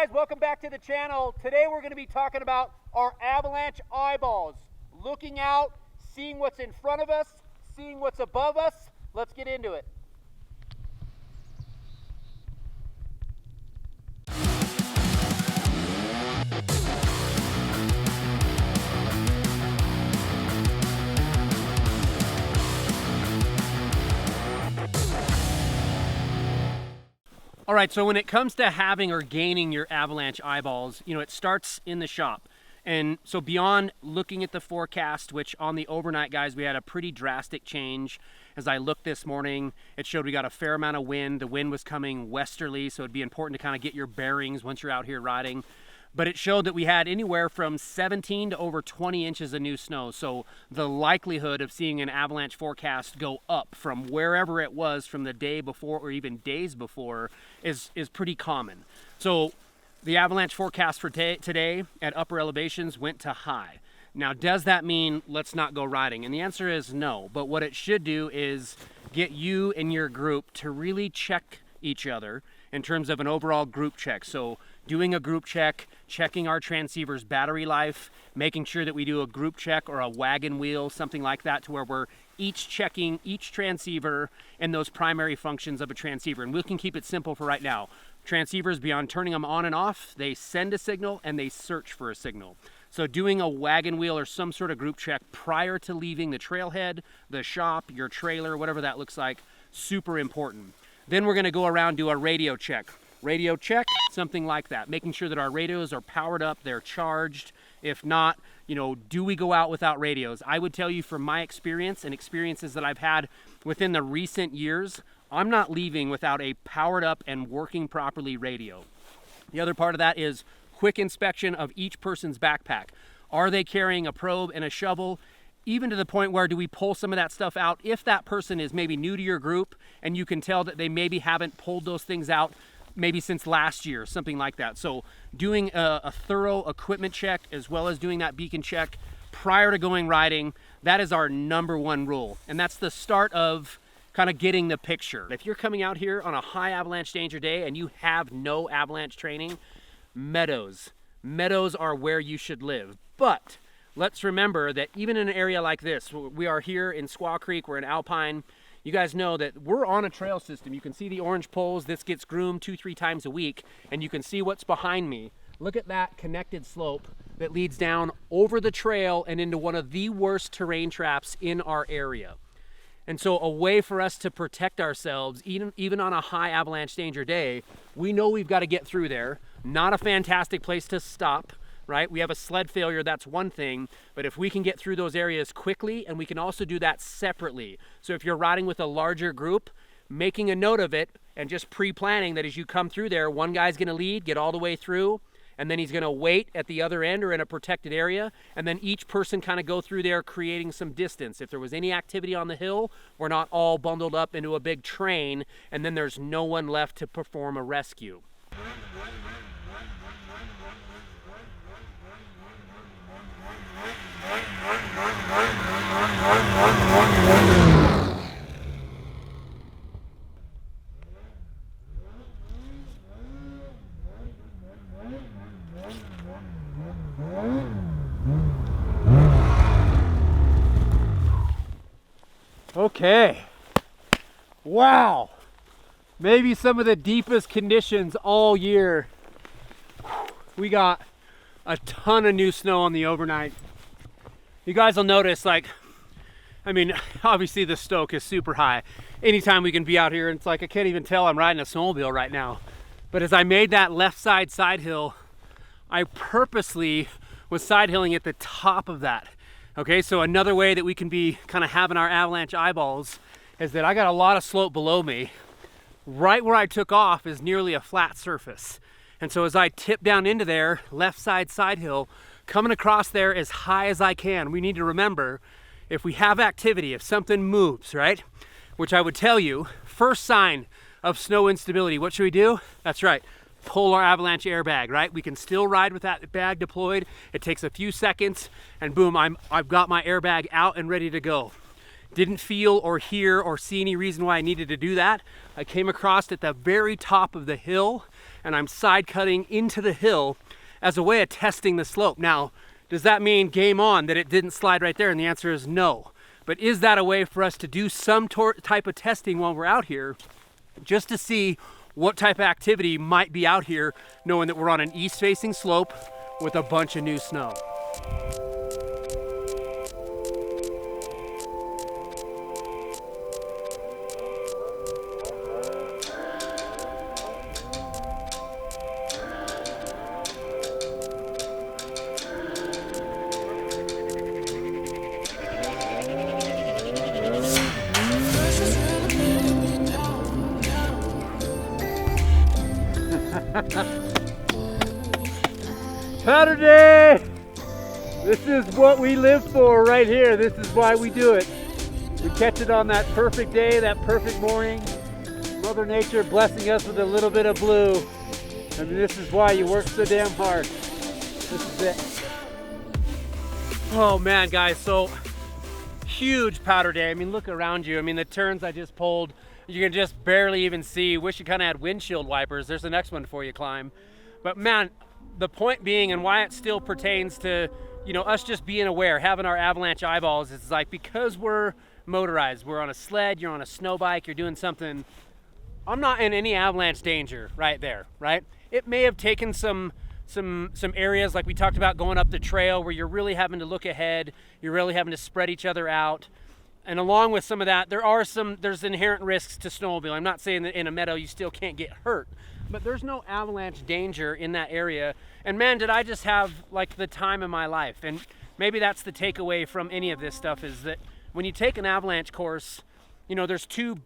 guys, welcome back to the channel. Today we're going to be talking about our Avalanche Eyeballs. Looking out, seeing what's in front of us, seeing what's above us. Let's get into it. All right, so when it comes to having or gaining your Avalanche Eyeballs, it starts in the shop. And so beyond looking at the forecast, which on the overnight, guys, we had a pretty drastic change. As I looked this morning, it showed we got a fair amount of wind. The wind was coming westerly, so it'd be important to kind of get your bearings once you're out here riding. But it showed that we had anywhere from 17 to over 20 inches of new snow. So the likelihood of seeing an avalanche forecast go up from wherever it was from the day before or even days before is pretty common. So the avalanche forecast for today at upper elevations went to high. Now, does that mean let's not go riding? And the answer is no. But what it should do is get you and your group to really check each other in terms of an overall group check. So doing a group check, checking our transceiver's battery life, making sure that we do a group check or a wagon wheel, something like that, to where we're each checking each transceiver and those primary functions of a transceiver. And we can keep it simple for right now. Transceivers, beyond turning them on and off, they send a signal and they search for a signal. So doing a wagon wheel or some sort of group check prior to leaving the trailhead, the shop, your trailer, whatever that looks like, super important. Then we're gonna go around, do a radio check. Radio check, something like that, making sure that our radios are powered up, they're charged. If not, do we go out without radios? I would tell you from my experience and experiences that I've had within the recent years, I'm not leaving without a powered up and working properly radio. The other part of that is quick inspection of each person's backpack. Are they carrying a probe and a shovel? Even to the point where do we pull some of that stuff out if that person is maybe new to your group and you can tell that they maybe haven't pulled those things out maybe since last year, something like that. So doing a thorough equipment check as well as doing that beacon check prior to going riding, that is our number one rule. And that's the start of kind of getting the picture. If you're coming out here on a high avalanche danger day and you have no avalanche training, meadows are where you should live. But let's remember that even in an area like this, we are here in Squaw Creek, we're in Alpine. You guys know that we're on a trail system. You can see the orange poles. This gets groomed 2-3 times a week, and you can see what's behind me. Look at that connected slope that leads down over the trail and into one of the worst terrain traps in our area. And so a way for us to protect ourselves, even on a high avalanche danger day, we know we've got to get through there. Not a fantastic place to stop, right? We have a sled failure, that's one thing, but if we can get through those areas quickly, and we can also do that separately. So if you're riding with a larger group, making a note of it and just pre-planning that as you come through there, one guy's gonna lead, get all the way through, and then he's gonna wait at the other end or in a protected area, and then each person kind of go through there creating some distance. If there was any activity on the hill, we're not all bundled up into a big train, and then there's no one left to perform a rescue. Okay, wow, maybe some of the deepest conditions all year. We got a ton of new snow on the overnight. You guys will notice, obviously the stoke is super high. Anytime we can be out here, and it's like I can't even tell I'm riding a snowmobile right now. But as I made that left side hill, I purposely was side hilling at the top of that. Okay, so another way that we can be kind of having our avalanche eyeballs is that I got a lot of slope below me. Right where I took off is nearly a flat surface. And so as I tip down into there, left side hill, coming across there as high as I can, we need to remember, if we have activity, if something moves, right? Which I would tell you, first sign of snow instability, what should we do? That's right, pull our avalanche airbag, right? We can still ride with that bag deployed. It takes a few seconds and boom, I've got my airbag out and ready to go. Didn't feel or hear or see any reason why I needed to do that. I came across at the very top of the hill and I'm side cutting into the hill as a way of testing the slope. Now, does that mean game on that it didn't slide right there? And the answer is no. But is that a way for us to do some type of testing while we're out here, just to see what type of activity might be out here, knowing that we're on an east-facing slope with a bunch of new snow? Powder day! This is what we live for right here. This is why we do it. We catch it on that perfect day, that perfect morning. Mother Nature blessing us with a little bit of blue. I mean, this is why you work so damn hard. This is it. Oh man, guys, so huge powder day. I mean, look around you. I mean, the turns I just pulled, you can just barely even see. Wish you kind of had windshield wipers. There's the next one for you, climb. But man, the point being, and why it still pertains to, you know, us just being aware, having our Avalanche Eyeballs, is like, because we're motorized, we're on a sled, you're on a snow bike, you're doing something, I'm not in any avalanche danger right there, right? It may have taken some areas like we talked about going up the trail where you're really having to look ahead, you're really having to spread each other out. And along with some of that, there's inherent risks to snowmobile. I'm not saying that in a meadow you still can't get hurt, but there's no avalanche danger in that area. And man, did I just have like the time of my life. And maybe that's the takeaway from any of this stuff, is that when you take an avalanche course, you know, there's two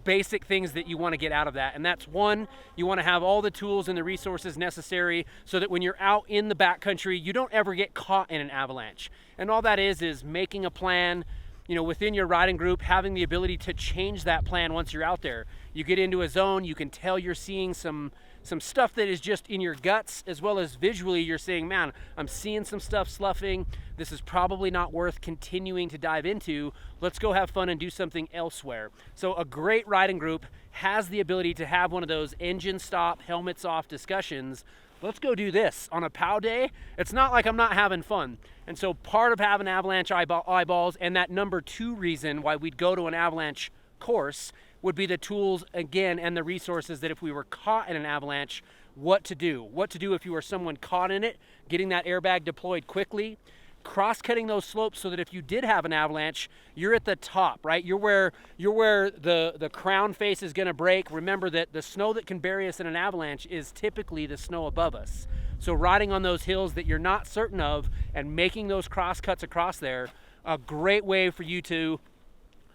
basic things that you want to get out of that. And that's one, you want to have all the tools and the resources necessary so that when you're out in the backcountry, you don't ever get caught in an avalanche. And all that is making a plan, you know, within your riding group, having the ability to change that plan once you're out there. You get into a zone, you can tell you're seeing some stuff that is just in your guts, as well as visually you're saying, man, I'm seeing some stuff sloughing. This is probably not worth continuing to dive into. Let's go have fun and do something elsewhere. So a great riding group has the ability to have one of those engine stop, helmets off discussions. Let's go do this on a POW day. It's not like I'm not having fun. And so part of having Avalanche Eyeballs, and that number 2 reason why we'd go to an avalanche course, would be the tools again and the resources that if we were caught in an avalanche, what to do if you were someone caught in it, getting that airbag deployed quickly, cross-cutting those slopes so that if you did have an avalanche, you're at the top, right? You're where the crown face is going to break. Remember that the snow that can bury us in an avalanche is typically the snow above us. So riding on those hills that you're not certain of and making those cross cuts across there, a great way for you to,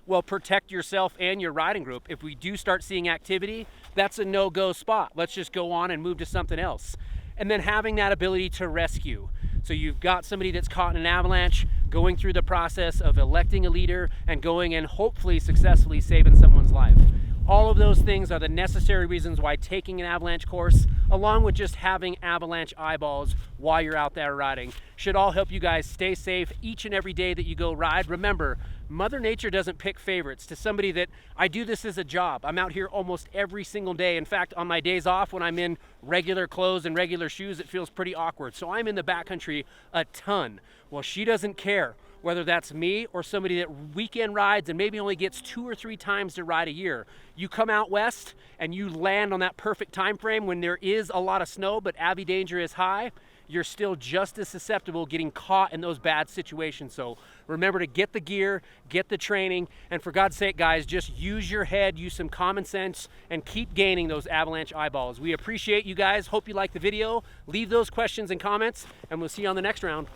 well, protect yourself and your riding group. If we do start seeing activity, that's a no-go spot. Let's just go on and move to something else. And then having that ability to rescue. So you've got somebody that's caught in an avalanche, going through the process of electing a leader and going and hopefully successfully saving someone's life. All of those things are the necessary reasons why taking an avalanche course, along with just having Avalanche Eyeballs while you're out there riding, should all help you guys stay safe each and every day that you go ride. Remember, Mother Nature doesn't pick favorites. To somebody that, I do this as a job. I'm out here almost every single day. In fact, on my days off, when I'm in regular clothes and regular shoes, it feels pretty awkward. So I'm in the backcountry a ton. Well, she doesn't care whether that's me or somebody that weekend rides and maybe only gets 2 or 3 times to ride a year. You come out west and you land on that perfect time frame when there is a lot of snow, but Avy danger is high, you're still just as susceptible getting caught in those bad situations. So remember to get the gear, get the training, and for God's sake, guys, just use your head, use some common sense, and keep gaining those Avalanche Eyeballs. We appreciate you guys. Hope you liked the video. Leave those questions and comments, and we'll see you on the next round.